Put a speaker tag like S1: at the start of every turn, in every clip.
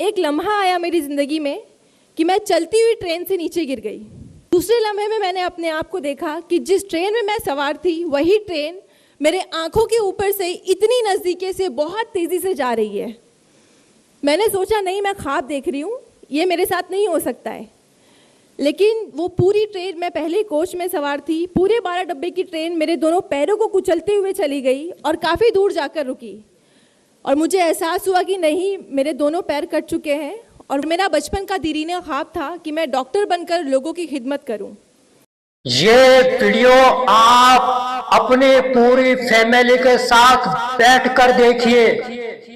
S1: एक लम्हा आया मेरी ज़िंदगी में कि मैं चलती हुई ट्रेन से नीचे गिर गई। दूसरे लम्हे में मैंने अपने आप को देखा कि जिस ट्रेन में मैं सवार थी वही ट्रेन मेरे आंखों के ऊपर से इतनी नज़दीकी से बहुत तेज़ी से जा रही है। मैंने सोचा नहीं, मैं ख्वाब देख रही हूँ, ये मेरे साथ नहीं हो सकता है। लेकिन वो पूरी ट्रेन, मैं पहले कोच में सवार थी, पूरे 12 डब्बे की ट्रेन मेरे दोनों पैरों को कुचलते हुए चली गई और काफ़ी दूर जाकर रुकी। और मुझे एहसास हुआ कि नहीं, मेरे दोनों पैर कट चुके हैं और मेरा बचपन का दीरीना ख्वाब था कि मैं डॉक्टर बनकर लोगों की खिदमत करूं।
S2: ये वीडियो आप अपनी पूरी फैमिली के साथ बैठकर देखिए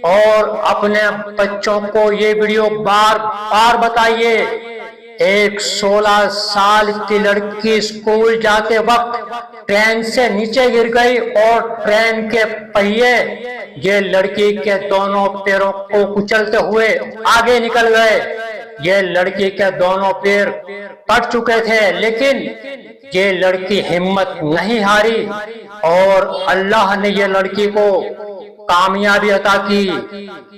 S2: और अपने बच्चों को ये वीडियो बार बार बताइए। एक 16 साल की लड़की स्कूल जाते वक्त ट्रेन से नीचे गिर गई और ट्रेन के पहिए ये लड़की के दोनों पैरों को कुचलते हुए आगे निकल गए। ये लड़की के दोनों पैर कट चुके थे, लेकिन ये लड़की हिम्मत नहीं हारी और अल्लाह ने ये लड़की को कामयाबी अता की।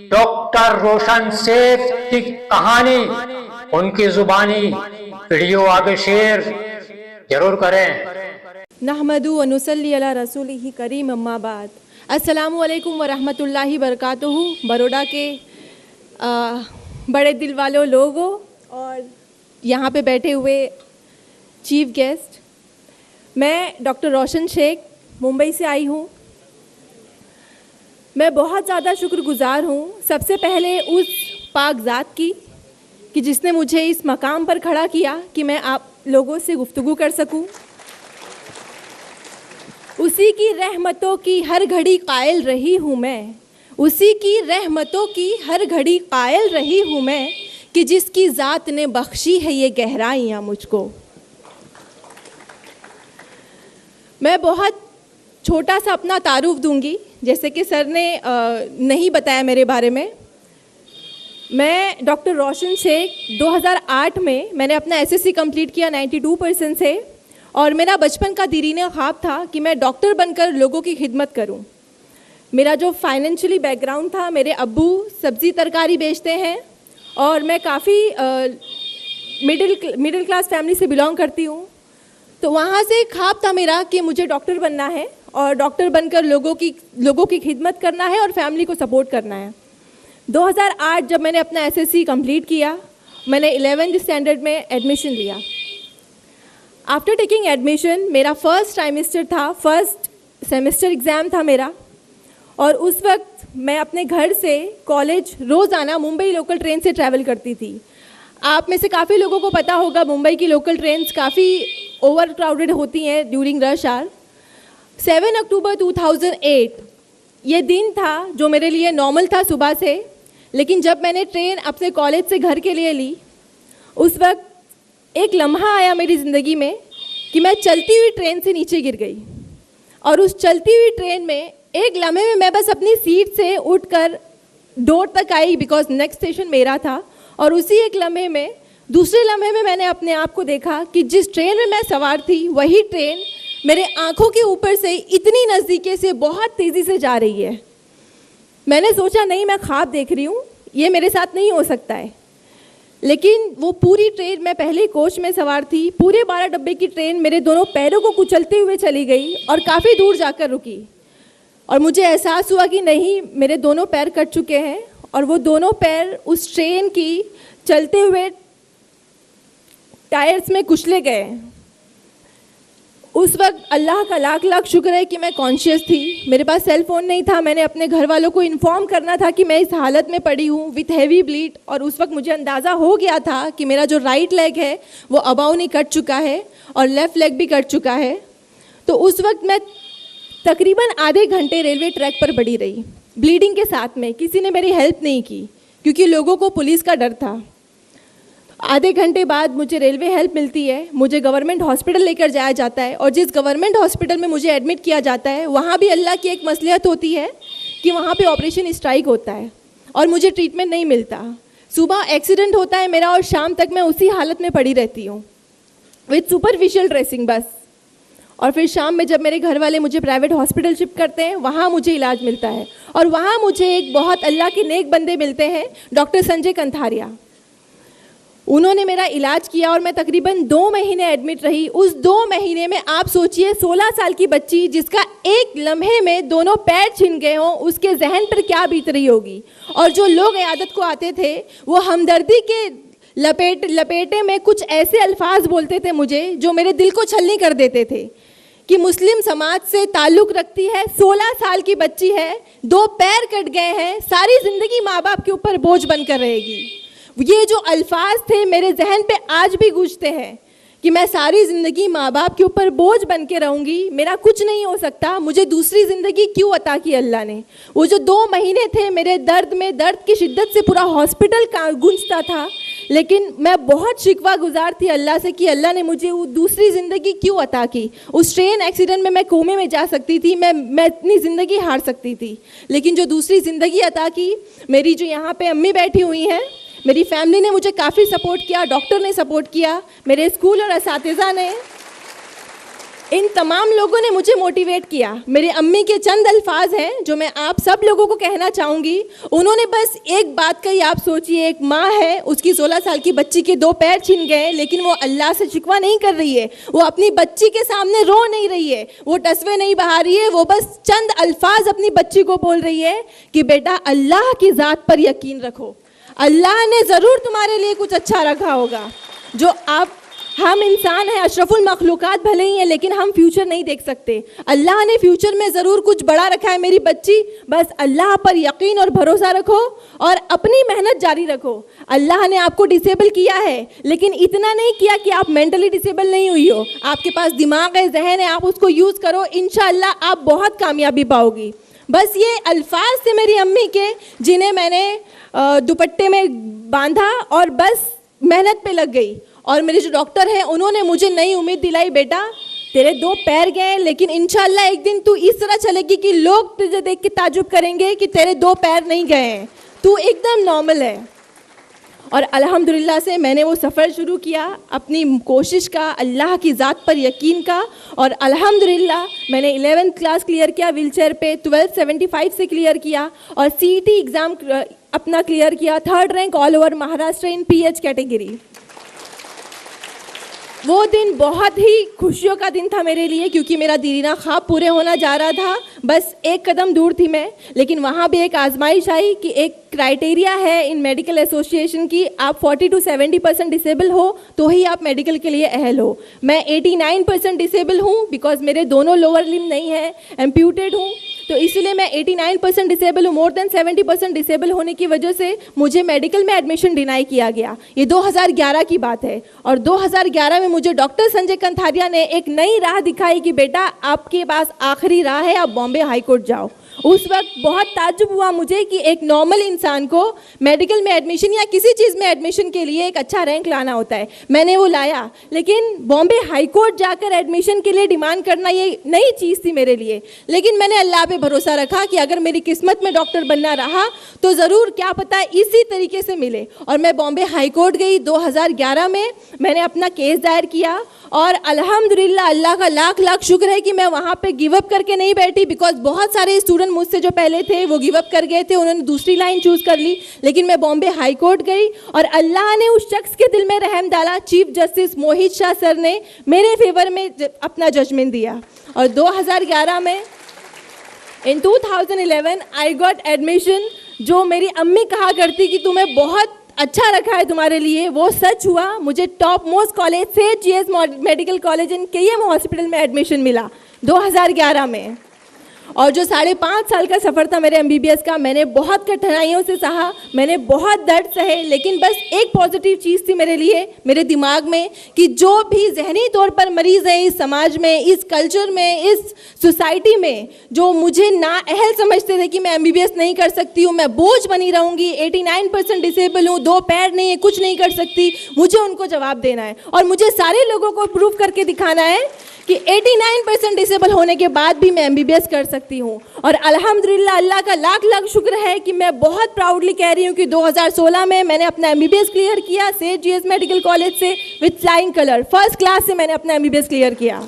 S2: डॉक्टर रोशन शेख की कहानी, उनकी जुबानी वीडियो आगे शेयर जरूर करें।
S1: नहमदु व नुसल्ली अला रसूलिही करीम, अम्मा बाद। अस्सलामु अलैकुम व रहमतुल्लाहि बरकातुहू। बड़ौदा के बड़े दिल वालों लोगों और यहाँ पे बैठे हुए चीफ गेस्ट, मैं डॉक्टर रोशन शेख मुंबई से आई हूँ। मैं बहुत ज़्यादा शुक्रगुज़ार हूँ सबसे पहले उस पाक ज़ात की कि जिसने मुझे इस मकाम पर खड़ा किया कि मैं आप लोगों से गुफ्तगू कर सकूं। उसी की रहमतों की हर घड़ी कायल रही हूँ मैं, उसी की रहमतों की हर घड़ी कायल रही हूँ मैं कि जिसकी ज़ात ने बख्शी है ये गहराइयाँ मुझको। मैं बहुत छोटा सा अपना तारुफ दूंगी, जैसे कि सर ने नहीं बताया मेरे बारे में। मैं डॉक्टर रोशन शेख 2008 में मैंने अपना एसएससी कंप्लीट किया 92% से, और मेरा बचपन का दीरीना ख्वाब था कि मैं डॉक्टर बनकर लोगों की खिदमत करूं। मेरा जो फाइनेंशियली बैकग्राउंड था, मेरे अब्बू सब्ज़ी तरकारी बेचते हैं और मैं काफ़ी मिडिल क्लास फैमिली से बिलोंग करती हूं। तो वहाँ से ख्वाब था मेरा कि मुझे डॉक्टर बनना है और डॉक्टर बनकर लोगों की खिदमत करना है और फैमिली को सपोर्ट करना है। 2008 जब मैंने अपना एसएससी कंप्लीट किया, मैंने 11th स्टैंडर्ड में एडमिशन लिया। आफ्टर टेकिंग एडमिशन मेरा फर्स्ट ट्राइमेस्टर था, फर्स्ट सेमेस्टर एग्ज़ाम था मेरा, और उस वक्त मैं अपने घर से कॉलेज रोज़ाना मुंबई लोकल ट्रेन से ट्रैवल करती थी। आप में से काफ़ी लोगों को पता होगा मुंबई की लोकल ट्रेन्स काफ़ी ओवर क्राउडेड होती हैं ड्यूरिंग रश आवर। 7 अक्टूबर 2008 ये दिन था जो मेरे लिए नॉर्मल था सुबह से, लेकिन जब मैंने ट्रेन अपने कॉलेज से घर के लिए ली, उस वक्त एक लम्हा आया मेरी ज़िंदगी में कि मैं चलती हुई ट्रेन से नीचे गिर गई। और उस चलती हुई ट्रेन में एक लम्हे में मैं बस अपनी सीट से उठकर डोर तक आई, बिकॉज नेक्स्ट स्टेशन मेरा था। और उसी एक लम्हे में, दूसरे लम्हे में मैंने अपने आप को देखा कि जिस ट्रेन में मैं सवार थी वही ट्रेन मेरे आंखों के ऊपर से इतनी नज़दीकी से बहुत तेज़ी से जा रही है। मैंने सोचा नहीं, मैं ख्वाब देख रही हूँ, ये मेरे साथ नहीं हो सकता है। लेकिन वो पूरी ट्रेन, मैं पहले कोच में सवार थी, पूरे 12 डब्बे की ट्रेन मेरे दोनों पैरों को कुचलते हुए चली गई और काफ़ी दूर जाकर रुकी। और मुझे एहसास हुआ कि नहीं, मेरे दोनों पैर कट चुके हैं और वो दोनों पैर उस ट्रेन की चलते हुए टायर्स में कुचले गए। उस वक्त अल्लाह का लाख लाख शुक्र है कि मैं कॉन्शियस थी। मेरे पास सेल फ़ोन नहीं था, मैंने अपने घर वालों को इन्फॉर्म करना था कि मैं इस हालत में पड़ी हूँ विथ हैवी ब्लीड। और उस वक्त मुझे अंदाज़ा हो गया था कि मेरा जो राइट लेग है वो अबाउ नहीं कट चुका है और लेफ़्ट लेग भी कट चुका है। तो उस वक्त मैं तकरीबन आधे घंटे रेलवे ट्रैक पर पड़ी रही, ब्लीडिंग के साथ में। किसी ने मेरी हेल्प नहीं की क्योंकि लोगों को पुलिस का डर था। आधे घंटे बाद मुझे रेलवे हेल्प मिलती है, मुझे गवर्नमेंट हॉस्पिटल लेकर जाया जाता है, और जिस गवर्नमेंट हॉस्पिटल में मुझे एडमिट किया जाता है वहाँ भी अल्लाह की एक मसलियत होती है कि वहाँ पे ऑपरेशन स्ट्राइक होता है और मुझे ट्रीटमेंट नहीं मिलता। सुबह एक्सीडेंट होता है मेरा और शाम तक मैं उसी हालत में पड़ी रहती हूँ विथ सुपरफिशियल ड्रेसिंग बस। और फिर शाम में जब मेरे घर वाले मुझे प्राइवेट हॉस्पिटल शिफ्ट करते हैं, वहाँ मुझे इलाज मिलता है। और वहाँ मुझे एक बहुत अल्लाह के नेक बंदे मिलते हैं, डॉक्टर संजय कंथारिया। उन्होंने मेरा इलाज किया और मैं तकरीबन 2 महीने एडमिट रही। उस 2 महीने में आप सोचिए 16 साल की बच्ची जिसका एक लम्हे में दोनों पैर छिन गए हों, उसके जहन पर क्या बीत रही होगी। और जो लोग इयादत को आते थे वो हमदर्दी के लपेटे में कुछ ऐसे अल्फाज बोलते थे मुझे जो मेरे दिल को छलनी कर देते थे कि मुस्लिम समाज से ताल्लुक़ रखती है, 16 साल की बच्ची है, 2 पैर कट गए हैं, सारी ज़िंदगी माँ बाप के ऊपर बोझ बनकर रहेगी। ये जो अल्फाज थे मेरे जहन पे आज भी गूंजते हैं कि मैं सारी ज़िंदगी माँ बाप के ऊपर बोझ बन के रहूँगी, मेरा कुछ नहीं हो सकता, मुझे दूसरी ज़िंदगी क्यों अता की अल्लाह ने। वो जो 2 महीने थे मेरे दर्द की शिद्दत से पूरा हॉस्पिटल गूंजता था, लेकिन मैं बहुत शिकवा गुजार थी अल्लाह से कि अल्लाह ने मुझे वो दूसरी ज़िंदगी क्यों अता की। उस ट्रेन एक्सीडेंट में मैं कोमे में जा सकती थी, मैं इतनी ज़िंदगी हार सकती थी, लेकिन जो दूसरी ज़िंदगी अता की, मेरी जो यहाँ पे अम्मी बैठी हुई हैं, मेरी फैमिली ने मुझे काफ़ी सपोर्ट किया, डॉक्टर ने सपोर्ट किया, मेरे स्कूल और असातिज़ा ने, इन तमाम लोगों ने मुझे मोटिवेट किया। मेरे अम्मी के चंद अल्फाज हैं जो मैं आप सब लोगों को कहना चाहूँगी। उन्होंने बस एक बात कही, आप सोचिए, एक माँ है, उसकी 16 साल की बच्ची के 2 पैर छिन गए, लेकिन वो अल्लाह से शिकवा नहीं कर रही है, वो अपनी बच्ची के सामने रो नहीं रही है, वो टसवे नहीं बहा रही है, वो बस चंद अल्फाज अपनी बच्ची को बोल रही है कि बेटा अल्लाह की ज़ात पर यकीन रखो, अल्लाह ने ज़रूर तुम्हारे लिए कुछ अच्छा रखा होगा। जो हम इंसान हैं, अशरफुल मखलूक़ात भले ही हैं, लेकिन हम फ्यूचर नहीं देख सकते। अल्लाह ने फ्यूचर में ज़रूर कुछ बड़ा रखा है मेरी बच्ची, बस अल्लाह पर यकीन और भरोसा रखो और अपनी मेहनत जारी रखो। अल्लाह ने आपको डिसेबल किया है, लेकिन इतना नहीं किया कि आप मेंटली डिसेबल नहीं हुई हो। आपके पास दिमाग है, जहन है, आप उसको यूज़ करो, इंशाअल्लाह आप बहुत कामयाबी पाओगी। बस ये अल्फाज थे मेरी अम्मी के, जिन्हें मैंने दुपट्टे में बांधा और बस मेहनत पे लग गई। और मेरे जो डॉक्टर हैं उन्होंने मुझे नई उम्मीद दिलाई, बेटा तेरे 2 पैर गए, लेकिन इंशाल्लाह एक दिन तू इस तरह चलेगी कि लोग तुझे देख के ताजुब करेंगे कि तेरे 2 पैर नहीं गए हैं, तू एकदम नॉर्मल है। और अल्हम्दुलिल्लाह से मैंने वो सफ़र शुरू किया अपनी कोशिश का, अल्लाह की ज़ात पर यकीन का, और अल्हम्दुलिल्लाह मैंने 11th क्लास क्लियर किया व्हीलचेयर पे, 1275 से क्लियर किया, और CET एग्ज़ाम अपना क्लियर किया, 3rd rank all over Maharashtra in PH category. वो दिन बहुत ही खुशियों का दिन था मेरे लिए, क्योंकि मेरा दीना ख्वाब पूरे होना जा रहा था, बस एक कदम दूर थी मैं। लेकिन वहाँ भी एक आजमाइश आई कि एक क्राइटेरिया है इन मेडिकल एसोसिएशन की, आप 40 to 70% डिसेबल हो तो ही आप मेडिकल के लिए अहल हो। मैं 89% डिसेबल हूँ, बिकॉज मेरे दोनों लोअर लिम्ब नहीं है, एम्प्यूटेड हूँ, तो इसलिए मैं 89% डिसेबल हूँ। मोर देन 70% डिसेबल होने की वजह से मुझे मेडिकल में एडमिशन डिनाई किया गया। ये 2011 की बात है, और 2011 में मुझे डॉक्टर संजय कंथारिया ने एक नई राह दिखाई कि बेटा आपके पास आखिरी राह है, आप बॉम्बे हाई कोर्ट जाओ। उस वक्त बहुत ताज्जुब हुआ मुझे कि एक नॉर्मल इंसान को मेडिकल में एडमिशन या किसी चीज़ में एडमिशन के लिए एक अच्छा रैंक लाना होता है। मैंने वो लाया, लेकिन बॉम्बे हाई कोर्ट जाकर एडमिशन के लिए डिमांड करना ये नई चीज़ थी मेरे लिए। लेकिन मैंने अल्लाह पे भरोसा रखा कि अगर मेरी किस्मत में डॉक्टर बनना रहा तो ज़रूर, क्या पता इसी तरीके से मिले। और मैं बॉम्बे हाई कोर्ट गई 2011 में, मैंने अपना केस दायर किया, और अल्हम्दुलिल्लाह अल्लाह का लाख लाख शुक्र है कि मैं वहाँ पे गिव अप करके नहीं बैठी, बिकॉज बहुत सारे स्टूडेंट मुझसे जो पहले थे वो गिव अप कर गए थे, उन्होंने दूसरी लाइन चूज़ कर ली। लेकिन मैं बॉम्बे हाई कोर्ट गई और अल्लाह ने उस शख्स के दिल में रहम डाला, चीफ जस्टिस मोहित शाह सर ने मेरे फेवर में अपना जजमेंट दिया। और 2011 में इन 2011 आई गॉट एडमिशन। जो मेरी अम्मी कहा करती कि तुम्हें बहुत अच्छा रखा है तुम्हारे लिए, वो सच हुआ। मुझे टॉप मोस्ट कॉलेज से GS medical college in KM hospital में एडमिशन मिला 2011 में। और जो 5.5 साल का सफ़र था मेरे MBBS का, मैंने बहुत कठिनाइयों से सहा, मैंने बहुत दर्द सहे, लेकिन बस एक पॉजिटिव चीज़ थी मेरे लिए, मेरे दिमाग में, कि जो भी जहनी तौर पर मरीज़ है इस समाज में, इस कल्चर में, इस सोसाइटी में, जो मुझे नाअहल समझते थे कि मैं MBBS नहीं कर सकती हूँ, मैं बोझ बनी रहूँगी, 89% डिसेबल हूँ, 2 पैर नहीं है, कुछ नहीं कर सकती, मुझे उनको जवाब देना है। और मुझे सारे लोगों को प्रूव करके दिखाना है कि 89% डिसेबल होने के बाद भी मैं MBBS कर सकती हूँ। और अल्हम्दुलिल्लाह अल्लाह का लाख लाख शुक्र है कि मैं बहुत प्राउडली कह रही हूँ कि 2016 में मैंने अपना MBBS क्लियर किया सेठ GS मेडिकल कॉलेज से with flying colour, 1st class से मैंने अपना MBBS क्लियर किया।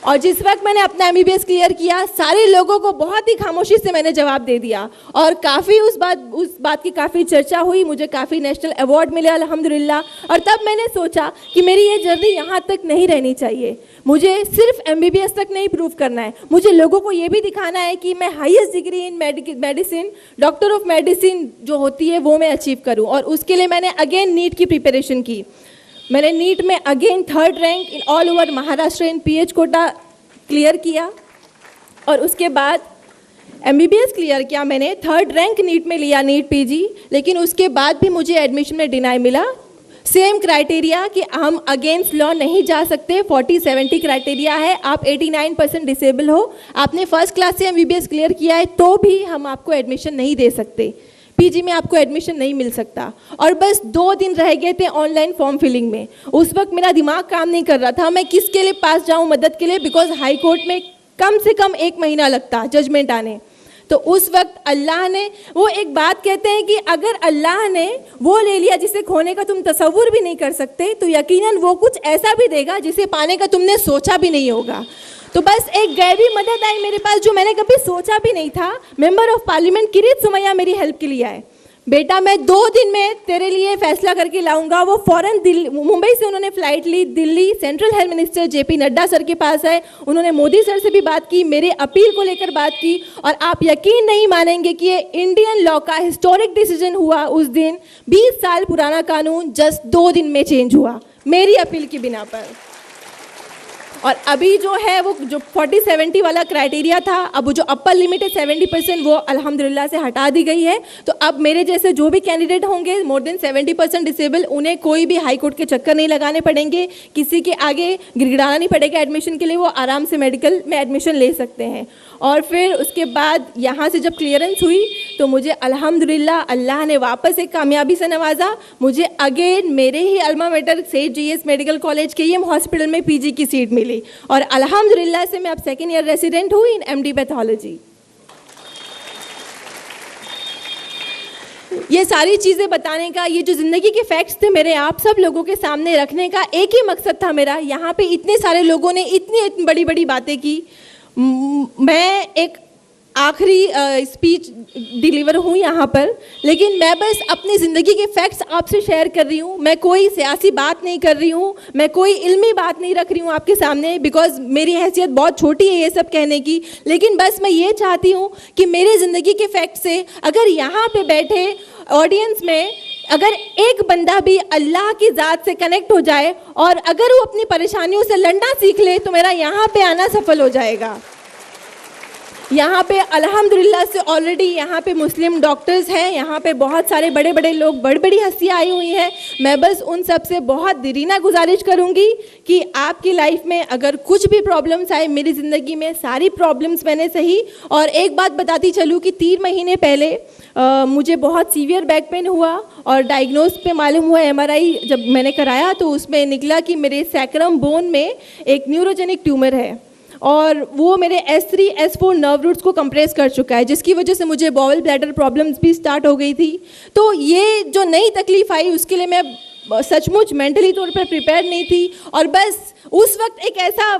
S1: और जिस वक्त मैंने अपना MBBS क्लियर किया, सारे लोगों को बहुत ही खामोशी से मैंने जवाब दे दिया और काफ़ी उस बात की काफ़ी चर्चा हुई, मुझे काफ़ी नेशनल अवार्ड मिले अल्हम्दुलिल्लाह। और तब मैंने सोचा कि मेरी ये जर्नी यहाँ तक नहीं रहनी चाहिए, मुझे सिर्फ MBBS तक नहीं प्रूव करना है, मुझे लोगों को ये भी दिखाना है कि मैं highest degree in medicine, doctor of medicine जो होती है वो मैं अचीव करूँ। और उसके लिए मैंने अगेन नीट की प्रिपरेशन की। मैंने नीट में again 3rd rank in all over Maharashtra in PH quota clear किया और उसके बाद MBBS क्लियर किया। मैंने 3rd रैंक नीट में लिया, नीट PG, लेकिन उसके बाद भी मुझे एडमिशन में डिनाई मिला। सेम क्राइटेरिया कि हम अगेंस्ट लॉ नहीं जा सकते, 40-70 क्राइटेरिया है, आप 89% डिसेबल हो, आपने फर्स्ट क्लास से MBBS क्लियर किया है तो भी हम आपको एडमिशन नहीं दे सकते, PG में आपको एडमिशन नहीं मिल सकता। और बस 2 दिन रह गए थे ऑनलाइन फॉर्म फिलिंग में। उस वक्त मेरा दिमाग काम नहीं कर रहा था, मैं किसके लिए पास जाऊं मदद के लिए, बिकॉज हाई कोर्ट में कम से कम 1 महीना लगता जजमेंट आने। तो उस वक्त अल्लाह ने, वो एक बात कहते हैं कि अगर अल्लाह ने वो ले लिया जिसे खोने का तुम तसव्वुर भी नहीं कर सकते, तो यकीनन वो कुछ ऐसा भी देगा जिसे पाने का तुमने सोचा भी नहीं होगा। तो बस एक गैबी मदद आई मेरे पास जो मैंने कभी सोचा भी नहीं था। मेंबर ऑफ पार्लियामेंट किरीट सुमैया मेरी हेल्प के लिए आए, बेटा मैं 2 दिन में तेरे लिए फैसला करके लाऊंगा। वो फौरन दिल्ली, मुंबई से उन्होंने फ्लाइट ली, Delhi central health minister JP Nadda sir के पास आए, उन्होंने मोदी सर से भी बात की, मेरे अपील को लेकर बात की। और आप यकीन नहीं मानेंगे कि ये इंडियन लॉ का हिस्टोरिक डिसीजन हुआ उस दिन। 20 साल पुराना कानून जस्ट 2 दिन में चेंज हुआ मेरी अपील की बिना पर। और अभी जो है वो जो 40-70 वाला क्राइटेरिया था, अब वो जो अपर लिमिट है 70%, वो अल्हम्दुलिल्लाह से हटा दी गई है। तो अब मेरे जैसे जो भी कैंडिडेट होंगे मोर देन 70% डिसेबल, उन्हें कोई भी हाई कोर्ट के चक्कर नहीं लगाने पड़ेंगे, किसी के आगे गिड़गिड़ाना नहीं पड़ेगा एडमिशन के लिए, वो आराम से मेडिकल में एडमिशन ले सकते हैं। और फिर उसके बाद यहाँ से जब क्लियरेंस हुई तो मुझे अल्हम्दुलिल्लाह अल्लाह ने वापस एक कामयाबी से नवाजा। मुझे अगेन मेरे ही अल्मा मेटर सेठ GS medical college KEM hospital में PG की सीट मिली और अल्हम्दुलिल्लाह से मैं अब 2nd ईयर रेसिडेंट हूँ इन MD पैथोलॉजी। ये सारी चीज़ें बताने का, ये जो ज़िंदगी के फैक्ट्स थे मेरे आप सब लोगों के सामने रखने का एक ही मकसद था मेरा। यहाँ पे इतने सारे लोगों ने इतनी बड़ी बड़ी बातें की, मैं एक आखिरी स्पीच डिलीवर हूँ यहाँ पर, लेकिन मैं बस अपनी ज़िंदगी के फैक्ट्स आपसे शेयर कर रही हूँ। मैं कोई सियासी बात नहीं कर रही हूँ, मैं कोई इल्मी बात नहीं रख रही हूँ आपके सामने, बिकॉज मेरी हैसियत बहुत छोटी है ये सब कहने की। लेकिन बस मैं ये चाहती हूँ कि मेरी ज़िंदगी के फैक्ट से अगर यहाँ पे बैठे ऑडियंस में अगर एक बंदा भी अल्लाह की ज़ात से कनेक्ट हो जाए और अगर वो अपनी परेशानियों से लड़ना सीख ले तो मेरा यहाँ पे आना सफल हो जाएगा। यहाँ पे अल्हम्दुलिल्लाह से ऑलरेडी यहाँ पे मुस्लिम डॉक्टर्स हैं, यहाँ पे बहुत सारे बड़े बड़े लोग, बड़ी बड़ी हस्तियाँ आई हुई हैं। मैं बस उन सब से बहुत दिरीना गुजारिश करूँगी कि आपकी लाइफ में अगर कुछ भी प्रॉब्लम्स आए, मेरी ज़िंदगी में सारी प्रॉब्लम्स मैंने सही। और एक बात बताती चलूँ कि 3 महीने पहले मुझे बहुत सीवियर बैक पेन हुआ और डायग्नोज पे मालूम हुआ, MRI जब मैंने कराया तो उसमें निकला कि मेरे सैक्रम बोन में एक न्यूरोजेनिक ट्यूमर है और वो मेरे S3 S4 नर्व रूट्स को कंप्रेस कर चुका है, जिसकी वजह से मुझे बॉवल ब्लैडर प्रॉब्लम्स भी स्टार्ट हो गई थी। तो ये जो नई तकलीफ आई उसके लिए मैं सचमुच मेंटली तौर पर प्रिपेयर नहीं थी। और बस उस वक्त एक ऐसा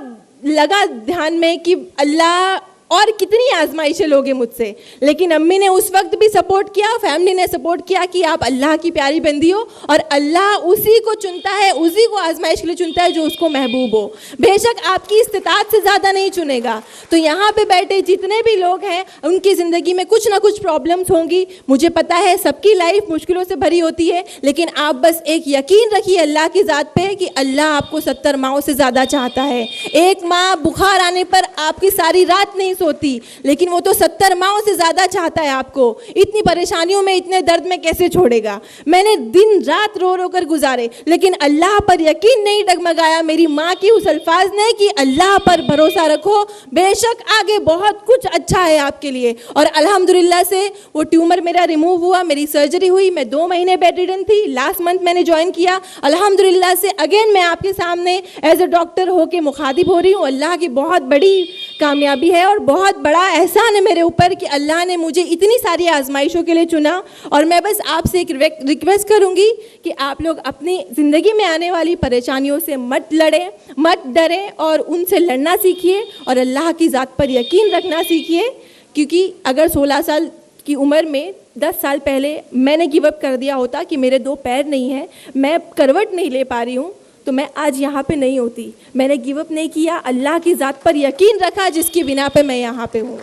S1: लगा ध्यान में कि अल्लाह और कितनी आजमाइशें लोगे मुझसे, लेकिन अम्मी ने उस वक्त भी सपोर्ट किया, फैमिली ने सपोर्ट किया कि आप अल्लाह की प्यारी बंदी हो और अल्लाह उसी को चुनता है, उसी को आजमाइश के लिए चुनता है जो उसको महबूब हो, बेशक आपकी इस्तिताअत से ज़्यादा नहीं चुनेगा। तो यहाँ पे बैठे जितने भी लोग हैं उनकी ज़िंदगी में कुछ ना कुछ प्रॉब्लम्स होंगी, मुझे पता है सबकी लाइफ मुश्किलों से भरी होती है, लेकिन आप बस एक यकीन रखिए अल्लाह की ज़ात पे कि अल्लाह आपको 70 माओं से ज़्यादा चाहता है। एक माँ बुखार आने पर आपकी सारी रात नहीं होती, लेकिन वो तो 70 माओं से ज्यादा चाहता है आपको। इतनी परेशानियों में, इतने दर्द में कैसे छोड़ेगा। मैंने दिन रात रो रो कर गुजारे, लेकिन अल्लाह पर यकीन नहीं डगमगाया। मेरी माँ की उस अल्फाज ने कि अल्लाह पर भरोसा रखो, बेशक आगे बहुत कुछ अच्छा है आपके लिए। और अल्हम्दुलिल्लाह से वो ट्यूमर मेरा रिमूव हुआ, मेरी सर्जरी हुई, मैं 2 महीने बेड रिडन थी, लास्ट मंथ मैंने ज्वाइन किया। अल्हम्दुलिल्लाह से अगेन मैं आपके सामने एज ए डॉक्टर होके मुखातिब हो रही हूँ। अल्लाह की बहुत बड़ी कामयाबी है और बहुत बड़ा एहसान है मेरे ऊपर कि अल्लाह ने मुझे इतनी सारी आजमाइशों के लिए चुना। और मैं बस आपसे एक रिक्वेस्ट करूंगी कि आप लोग अपनी ज़िंदगी में आने वाली परेशानियों से मत लड़ें, मत डरें और उनसे लड़ना सीखिए और अल्लाह की ज़ात पर यकीन रखना सीखिए। क्योंकि अगर 16 साल की उम्र में 10 साल पहले मैंने गिव अप कर दिया होता कि मेरे 2 पैर नहीं हैं, मैं करवट नहीं ले पा रही हूँ, तो मैं आज यहाँ पे नहीं होती। मैंने गिव अप नहीं किया, अल्लाह की ज़ात पर यकीन रखा जिसकी बिना पे मैं यहाँ पे हूँ।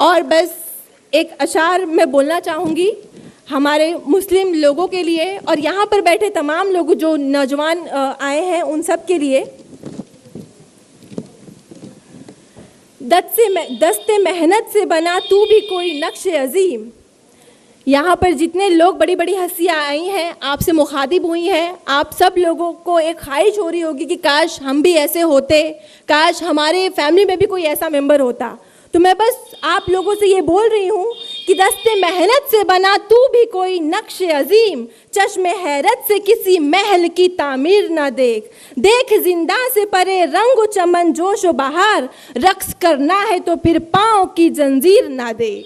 S1: और बस एक अशार मैं बोलना चाहूँगी हमारे मुस्लिम लोगों के लिए और यहाँ पर बैठे तमाम लोग जो नौजवान आए हैं उन सब के लिए। दस्ते मेहनत से बना तू भी कोई नक्श अजीम। यहाँ पर जितने लोग बड़ी बड़ी हस्तियाँ आई हैं, आपसे मुखातिब हुई हैं, आप सब लोगों को एक ख्वाहिश हो रही होगी कि काश हम भी ऐसे होते, काश हमारे फैमिली में भी कोई ऐसा मेंबर होता। तो मैं बस आप लोगों से ये बोल रही हूँ कि दस्ते मेहनत से बना तू भी कोई नक्श अजीम, चश्मे हैरत से किसी महल की तामीर ना देख, देख जिंदा से परे रंग चमन जोश व बहार, रक्स करना है तो फिर पाँव की जंजीर ना दे।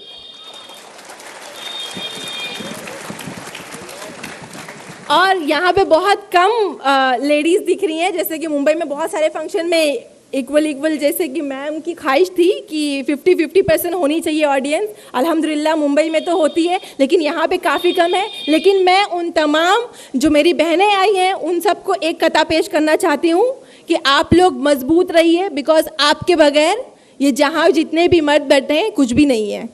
S1: और यहाँ पे बहुत कम लेडीज़ दिख रही हैं, जैसे कि मुंबई में बहुत सारे फंक्शन में इक्वल जैसे कि मैम की ख्वाहिश थी कि 50-50% होनी चाहिए ऑडियंस। अल्हम्दुलिल्लाह मुंबई में तो होती है, लेकिन यहाँ पे काफ़ी कम है। लेकिन मैं उन तमाम जो मेरी बहनें आई हैं उन सबको एक कथा पेश करना चाहती हूँ कि आप लोग मजबूत रहिए, बिकॉज आपके बगैर ये जहाँ जितने भी मर्द बैठे हैं कुछ भी नहीं है।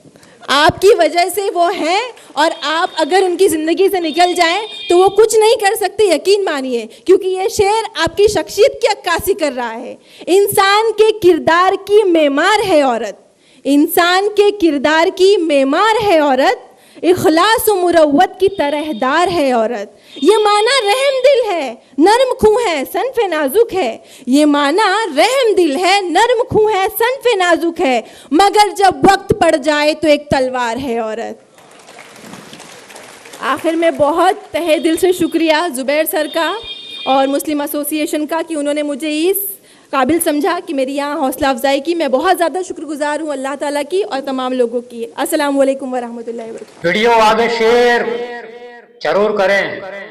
S1: आपकी वजह से वो हैं और आप अगर उनकी ज़िंदगी से निकल जाएं तो वो कुछ नहीं कर सकते, यकीन मानिए, क्योंकि ये शेर आपकी शख्सियत की अक्कासी कर रहा है। इंसान के किरदार की मेमार है औरत, इंसान के किरदार की मेमार है औरत, इखलास व मुरव्वत की तरहदार है औरत। ये माना रहम दिल है, नर्म खूं है, सनफ़े नाजुक है। ये माना रहम दिल है, नर्म खूं है, सनफ़े नाजुक है, मगर जब वक्त पड़ जाए तो एक तलवार है औरत। आखिर में बहुत तहे दिल से शुक्रिया ज़ुबैर सर का और मुस्लिम एसोसिएशन का कि उन्होंने मुझे इस काबिल समझा कि मेरी यहाँ हौसला अफजाई की। मैं बहुत ज़्यादा शुक्रगुजार हूँ अल्लाह ताला की और तमाम लोगों की। अस्सलाम वालेकुम व रहमतुल्लाहि व बरकातहू।
S2: वीडियो आगे शेयर जरूर करें।